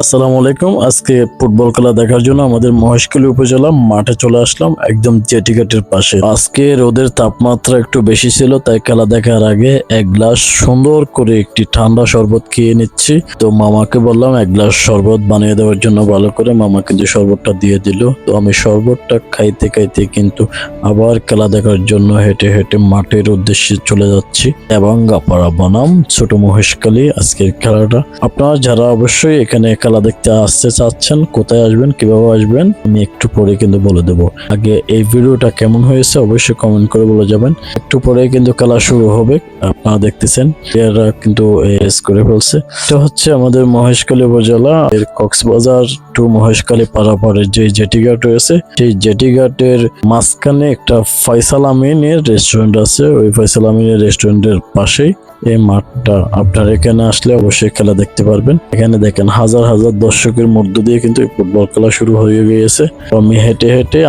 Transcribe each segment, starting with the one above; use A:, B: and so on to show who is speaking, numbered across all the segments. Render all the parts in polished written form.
A: আসসালামু আলাইকুম। আজকে ফুটবল খেলা দেখার জন্য আমাদের মহেশখালী উপজেলা মাঠে চলে আসলাম, একদম জেটি গেটের পাশে। আজকে রোদের তাপমাত্রা একটু বেশি ছিল, তাই খেলা দেখার আগে এক গ্লাস সুন্দর করে একটি ঠান্ডা শরবত খেয়ে নিচ্ছি। তো মামাকে বললাম এক গ্লাস শরবত বানিয়ে দেওয়ার জন্য, ভালো করে। মামা কিন্তু শরবতটা দিয়ে দিল। তো আমি শরবতটা খাইতে খাইতে কিন্তু আবার খেলা দেখার জন্য হেঁটে হেঁটে মাঠের উদ্দেশ্যে চলে যাচ্ছি। দেবাঙ্গাপাড়া বনাম ছোট মহেশখালী আজকের খেলাটা। আপনারা যারা অবশ্যই এখানে খেলা দেখতে আসতে চাচ্ছেন, কোথায় আসবেন, কিভাবে আসবেন, আমি একটু পরে কিন্তু বলে দেবো। আগে এই ভিডিওটা কেমন হয়েছে অবশ্যই কমেন্ট করে বলে যাবেন। একটু পরে কিন্তু খেলা শুরু হবে। আপনারা দেখতেছেন প্লেয়াররা কিন্তু এস করে ফেলছে। এটা হচ্ছে আমাদের মহেশখালী উপজেলা এর কক্সবাজার টু মহেশখালী পারাপারের যে জেটি ঘাট রয়েছে, সেই জেটি ঘাটের মাঝখানে একটা ফয়সাল আমিনের রেস্টুরেন্ট আছে। ওই ফয়সাল আমিনের রেস্টুরেন্টের পাশেই এই মাঠটা। আপনারা এখানে আসলে অবশ্যই খেলা দেখতে পারবেন। এখানে দেখেন হাজার হাজার দর্শকের মধ্য দিয়ে কিন্তু ফুটবল খেলা শুরু হয়ে গিয়েছে। আমি হেঁটে হেঁটে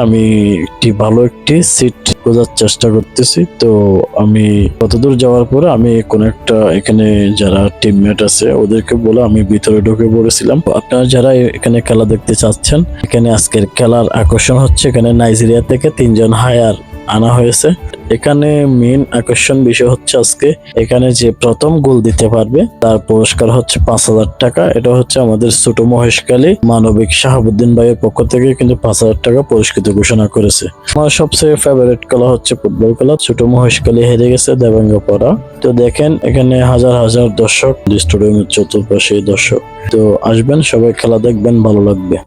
A: একটি ভালো একটি সিট খোঁজার চেষ্টা করতেছি। তো আমি কতদূর যাওয়ার পরে আমি কোন একটা এখানে যারা টিমমেট আছে ওদেরকে বলে আমি ভিতরে ঢুকে পড়েছিলাম। আপনারা যারা এখানে খেলা দেখতে চাচ্ছেন, এখানে আজকের খেলার আকর্ষণ হচ্ছে এখানে নাইজেরিয়া থেকে 3জন হায়ার আনা হয়েছে। এখানে মেন আকর্ষণ বিষয় হচ্ছে আজকে এখানে যে প্রথম গোল দিতে পারবে তার পুরস্কার হচ্ছে 5,000 টাকা। এটা হচ্ছে আমাদের ছোট মহেশখালী মানবিক শাহাবুদ্দিন ভাইয়ের পক্ষ থেকে কিন্তু 5,000 টাকা পুরস্কৃত ঘোষণা করেছে। আমার সবচেয়ে ফেভারিট খেলা হচ্ছে ফুটবল খেলা। ছোট মহেশখালী হেরে গেছে দেবাঙ্গাপাড়া। তো দেখেন এখানে হাজার হাজার দর্শক, স্টেডিয়ামের চতুর্পাশে দর্শক। তো আসবেন সবাই, খেলা দেখবেন, ভালো লাগবে।